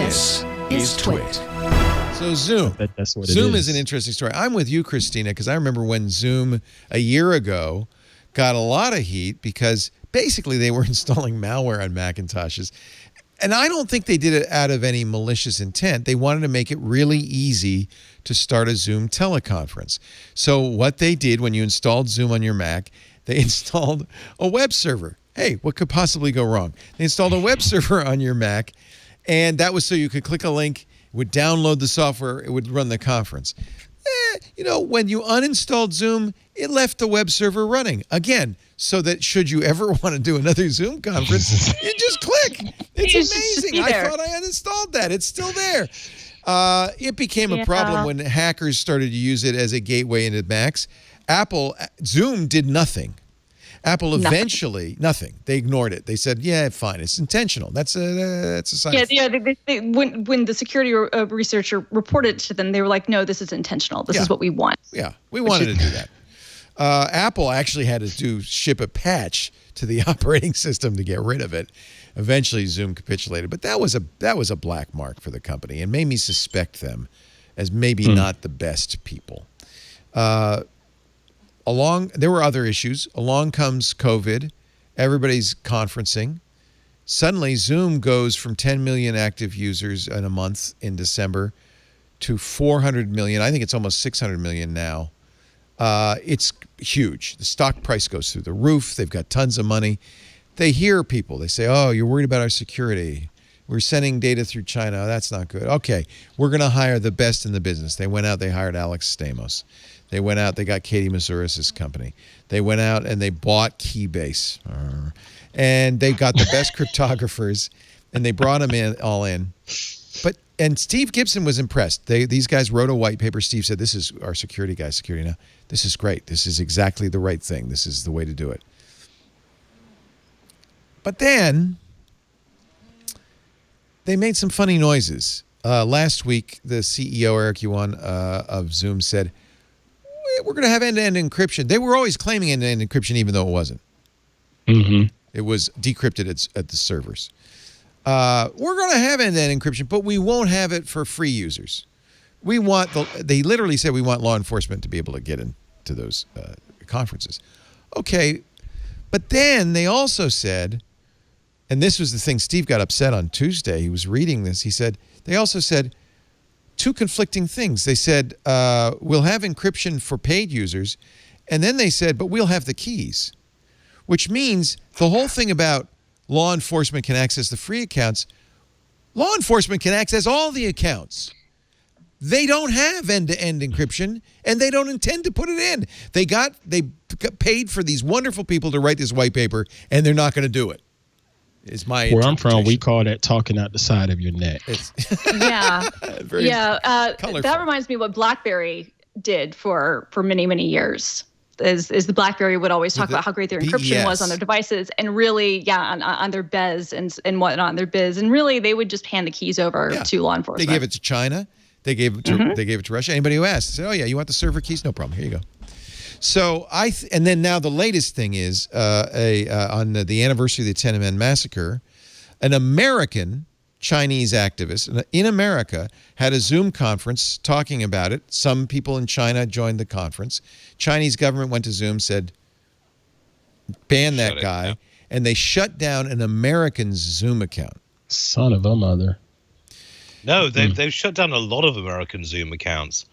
This is TWiT. So Zoom. That's what Zoom it is an interesting story. I'm with you, Christina, because I remember when Zoom a year ago got a lot of heat because basically they were installing malware on Macintoshes. And I don't think they did it out of any malicious intent. They wanted to make it really easy to start a Zoom teleconference. So what they did when you installed Zoom on your Mac, they installed a web server. Hey, what could possibly go wrong? They installed a web server on your Mac, and that was so you could click a link, it would download the software, it would run the conference. When you uninstalled Zoom, it left the web server running. Again, so that should you ever want to do another Zoom conference, you just click. It's amazing. I thought I uninstalled that. It's still there. It became a problem when hackers started to use it as a gateway into Macs. Zoom did nothing. Apple eventually, nothing. They ignored it. They said, yeah, fine. It's intentional. That's a side effect. Yeah. When the security researcher reported to them, they were like, no, this is intentional. This is what we want. Yeah, we wanted to do that. Apple actually had to ship a patch to the operating system to get rid of it. Eventually, Zoom capitulated. But that was a black mark for the company and made me suspect them as maybe not the best people. There were other issues. Along comes COVID. Everybody's conferencing. Suddenly, Zoom goes from 10 million active users in a month in December to 400 million. I think it's almost 600 million now. It's huge. The stock price goes through the roof. They've got tons of money. They hear people. They say, oh, you're worried about our security. We're sending data through China. That's not good. Okay, we're going to hire the best in the business. They went out, they hired Alex Stamos. They went out, they got Katie Mazouras' company. They went out and they bought Keybase. And they got the best cryptographers, and they brought them all in. And Steve Gibson was impressed. These guys wrote a white paper. Steve said, this is our security guy, security now. This is great. This is exactly the right thing. This is the way to do it. But then they made some funny noises. Last week, the CEO, Eric Yuan of Zoom, said, we're going to have end-to-end encryption. They were always claiming end-to-end encryption, even though it wasn't. Mm-hmm. It was decrypted at the servers. We're going to have end-to-end encryption, but we won't have it for free users. They literally said we want law enforcement to be able to get into those conferences. Okay, but then they also said, and this was the thing Steve got upset on Tuesday. He was reading this. They also said two conflicting things. They said, we'll have encryption for paid users, and then they said, but we'll have the keys, which means the whole thing about law enforcement can access the free accounts. Law enforcement can access all the accounts. They don't have end-to-end encryption, and they don't intend to put it in. They got paid for these wonderful people to write this white paper, and they're not going to do it. Is my Where I'm from, we call that talking out the side of your neck. Yeah. Colorful. That reminds me what BlackBerry did for many, many years. Is the BlackBerry would always talk about how great their encryption was on their devices, and really, on their BES and whatnot, on their BIS, and really they would just hand the keys over to law enforcement. They gave it to China. They gave it to Russia. Anybody who asked said, "Oh yeah, you want the server keys? No problem. Here you go." So and then now the latest thing is on the anniversary of the Tiananmen massacre, an American Chinese activist in America had a Zoom conference talking about it. Some people in China joined the conference. Chinese government went to Zoom, said, ban that guy, and they shut down an American Zoom account. Son of a mother. No, they've shut down a lot of American Zoom accounts.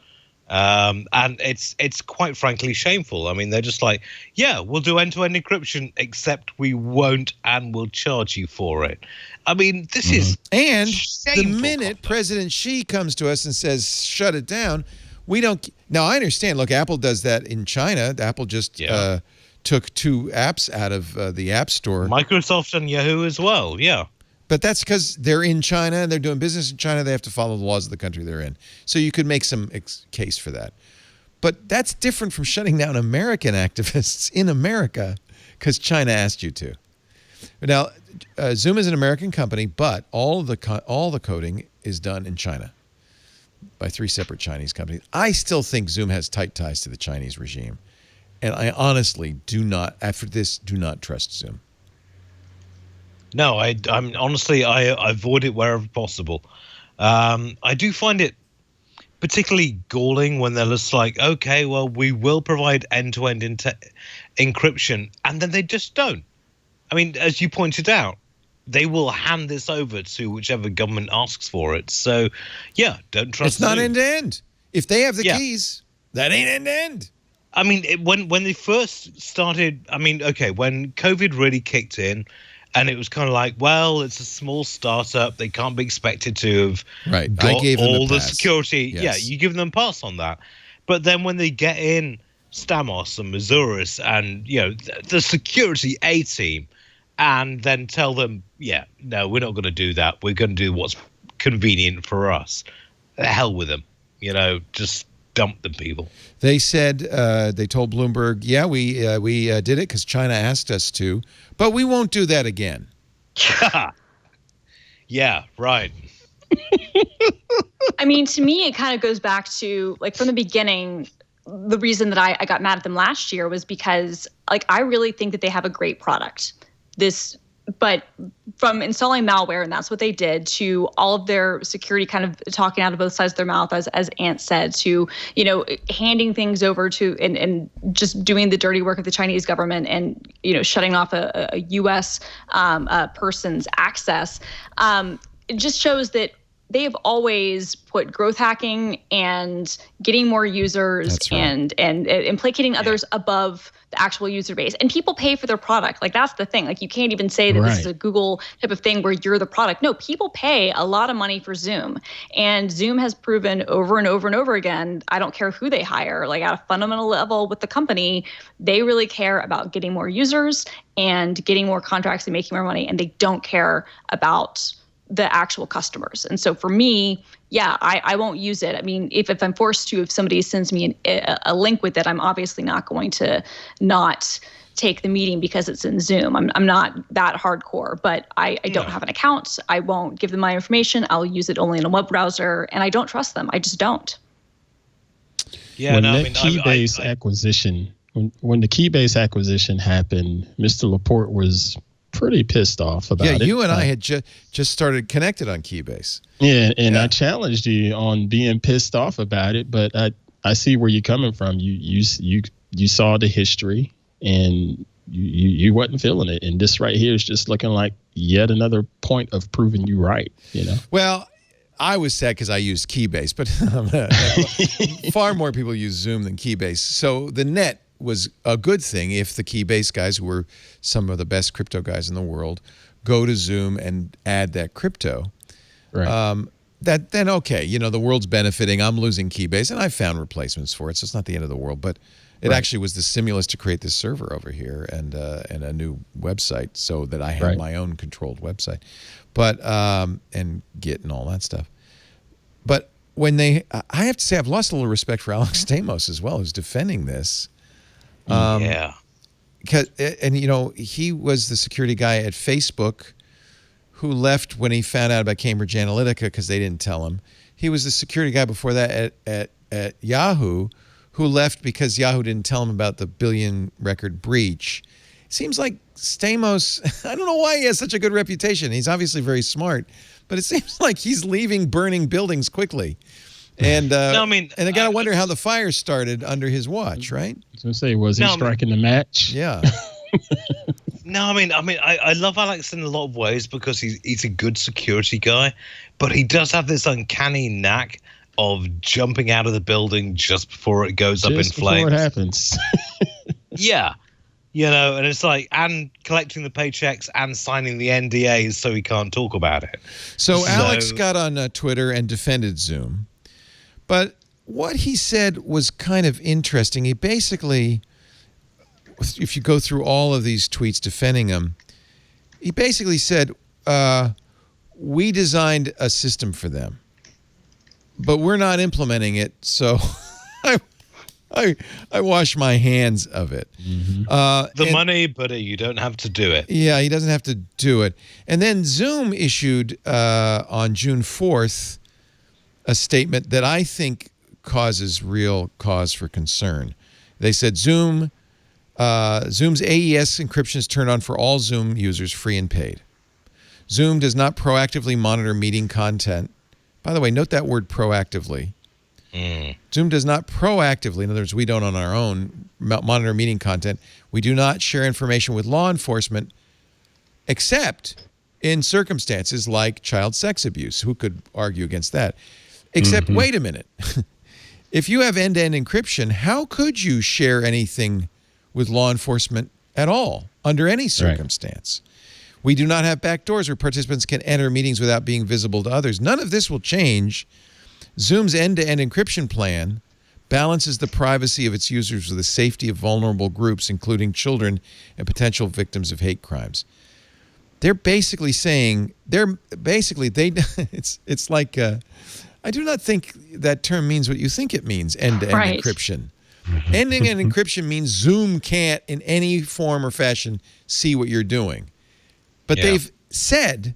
And it's quite frankly shameful. I mean, they're just like, yeah, we'll do end-to-end encryption, except we won't, and we'll charge you for it. I mean, this is and shameful. The minute President Xi comes to us and says, shut it down, we don't. Now, I understand. Look, Apple does that in China. Apple just took 2 apps out of the App Store. Microsoft and Yahoo as well, yeah. But that's because they're in China and they're doing business in China. They have to follow the laws of the country they're in. So you could make some case for that. But that's different from shutting down American activists in America because China asked you to. Now, Zoom is an American company, but all the coding is done in China by 3 separate Chinese companies. I still think Zoom has tight ties to the Chinese regime. And I honestly do not trust Zoom. No, I'm honestly, I avoid it wherever possible. I do find it particularly galling when they're just like, okay, well, we will provide end-to-end encryption, and then they just don't. I mean, as you pointed out, they will hand this over to whichever government asks for it. So, yeah, don't trust. It's not Zoom. end-to-end. If they have the keys, that ain't end-to-end. I mean, when they first started, I mean, okay, when COVID really kicked in, and it was kind of like, well, it's a small startup. They can't be expected to have got I gave them all a the pass. security. Yes. Yeah, you give them a pass on that. But then when they get in Stamos and Misouris and, the security A team, and then tell them, yeah, no, we're not going to do that. We're going to do what's convenient for us. The hell with them. Just dump the people. They said, they told Bloomberg, yeah, we did it because China asked us to, but we won't do that again. Yeah, right. I mean, to me, it kind of goes back to, like, from the beginning, the reason that I got mad at them last year was because, like, I really think that they have a great product. But from installing malware, and that's what they did, to all of their security kind of talking out of both sides of their mouth, as Ant said, to, handing things over to and just doing the dirty work of the Chinese government and, shutting off a U.S. Person's access, it just shows that they have always put growth hacking and getting more users and placating others above the actual user base. And people pay for their product. Like, that's the thing. Like, you can't even say that this is a Google type of thing where you're the product. No, people pay a lot of money for Zoom. And Zoom has proven over and over and over again, I don't care who they hire, like at a fundamental level with the company, they really care about getting more users and getting more contracts and making more money. And they don't care about the actual customers. And so for me, yeah, I won't use it. I mean, if I'm forced to, if somebody sends me a link with it, I'm obviously not going to not take the meeting because it's in Zoom. I'm not that hardcore, but I don't have an account. I won't give them my information. I'll use it only in a web browser, and I don't trust them. I just don't. Yeah, when the Keybase acquisition, when the Keybase acquisition happened, Mr. Laporte was pretty pissed off about it. Yeah, you and I had just started connected on Keybase. Yeah, and I challenged you on being pissed off about it, but I see where you're coming from. You saw the history, and you wasn't feeling it, and this right here is just looking like yet another point of proving you right. Well, I was sad because I used Keybase, but far more people use Zoom than Keybase. So the net was a good thing if the Keybase guys, who were some of the best crypto guys in the world, go to Zoom and add that crypto. Right. Then okay, the world's benefiting. I'm losing Keybase, and I found replacements for it, so it's not the end of the world. But it actually was the stimulus to create this server over here and a new website, so that I have my own controlled website, but and Git and all that stuff. But when I have to say, I've lost a little respect for Alex Stamos as well, who's defending this. Yeah. And he was the security guy at Facebook who left when he found out about Cambridge Analytica because they didn't tell him. He was the security guy before that at Yahoo, who left because Yahoo didn't tell him about the billion record breach. It seems like Stamos, I don't know why he has such a good reputation. He's obviously very smart, but it seems like he's leaving burning buildings quickly. And no, I mean, and I gotta wonder how the fire started under his watch, right? I was gonna say, was he striking the match? Yeah. No, I love Alex in a lot of ways because he's a good security guy, but he does have this uncanny knack of jumping out of the building just before it goes up in flames. Before it happens. Yeah. And it's like, and collecting the paychecks and signing the NDAs so he can't talk about it. So Alex got on Twitter and defended Zoom. But what he said was kind of interesting. He basically, if you go through all of these tweets defending him, he basically said, we designed a system for them, but we're not implementing it, so I wash my hands of it. Mm-hmm. Money, but you don't have to do it. Yeah, he doesn't have to do it. And then Zoom issued on June 4th a statement that I think causes real cause for concern. They said Zoom's AES encryption is turned on for all Zoom users, free and paid. Zoom does not proactively monitor meeting content By the way, note that word proactively. Zoom does not proactively, in other words, we don't on our own monitor meeting content. We do not share information with law enforcement except in circumstances like child sex abuse. Who could argue against that? Except, wait a minute. If you have end-to-end encryption, how could you share anything with law enforcement at all under any circumstance? Right. We do not have backdoors where participants can enter meetings without being visible to others. None of this will change. Zoom's end-to-end encryption plan balances the privacy of its users with the safety of vulnerable groups, including children and potential victims of hate crimes. They're basically saying, it's like, I do not think that term means what you think it means, end-to-end encryption. End-to-end encryption means Zoom can't in any form or fashion see what you're doing. But they've said,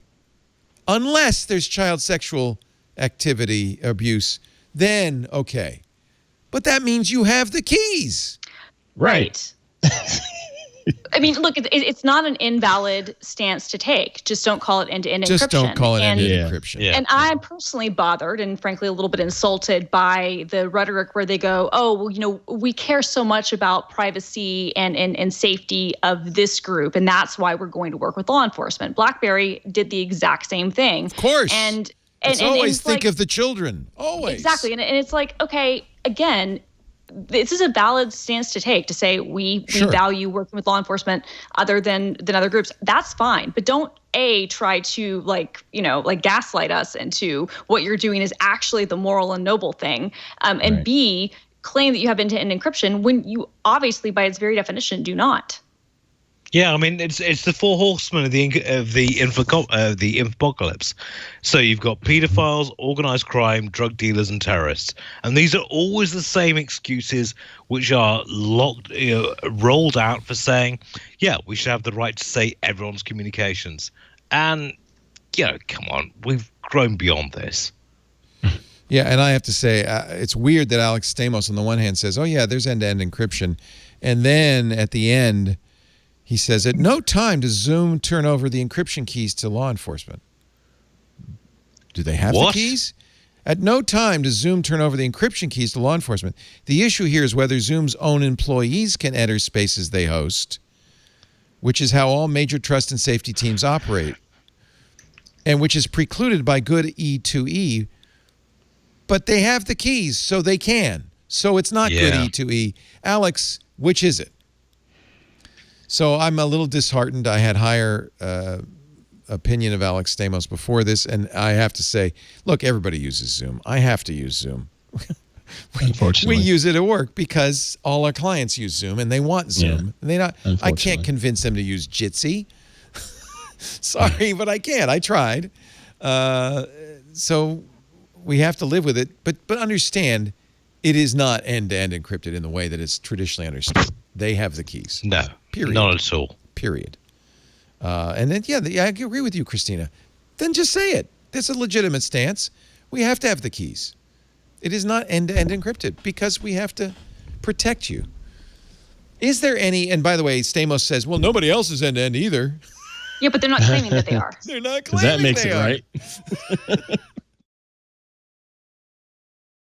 unless there's child sexual activity, abuse, then okay. But that means you have the keys. Right. I mean, look, it's not an invalid stance to take. Just don't call it end-to-end encryption. Just don't call it end-to-end encryption. Yeah. And I'm personally bothered and frankly a little bit insulted by the rhetoric where they go, oh, well, you know, we care so much about privacy and safety of this group, and that's why we're going to work with law enforcement. BlackBerry did the exact same thing. Of course. And always think of the children. Always. Exactly. And it's like, okay, again, this is a valid stance to take, to say we value working with law enforcement other than other groups. That's fine. But don't try to gaslight us into what you're doing is actually the moral and noble thing. And B, claim that you have end-to-end encryption when you obviously by its very definition do not. Yeah, I mean it's the four horsemen of the infocalypse. So you've got pedophiles, organized crime, drug dealers, and terrorists, and these are always the same excuses, which are rolled out for saying, yeah, we should have the right to say everyone's communications. And come on, we've grown beyond this. Yeah, and I have to say, it's weird that Alex Stamos on the one hand says, oh yeah, there's end-to-end encryption, and then at the end, he says, at no time does Zoom turn over the encryption keys to law enforcement. Do they have the keys? At no time does Zoom turn over the encryption keys to law enforcement. The issue here is whether Zoom's own employees can enter spaces they host, which is how all major trust and safety teams operate, and which is precluded by good E2E. But they have the keys, so they can. So it's not good E2E. Alex, which is it? So I'm a little disheartened. I had higher opinion of Alex Stamos before this, and I have to say, look, everybody uses Zoom. I have to use Zoom. Unfortunately. We use it at work because all our clients use Zoom, and they want Zoom. Yeah. I can't convince them to use Jitsi. Sorry, but I can't. I tried. So we have to live with it, but understand it is not end-to-end encrypted in the way that it's traditionally understood. They have the keys. No, period. Not at all. Period. And then, I agree with you, Christina. Then just say it. That's a legitimate stance. We have to have the keys. It is not end-to-end encrypted because we have to protect you. Is there any, and by the way, Stamos says, well, nobody else is end-to-end either. Yeah, but they're not claiming that they are. They're not claiming that makes they it are. right.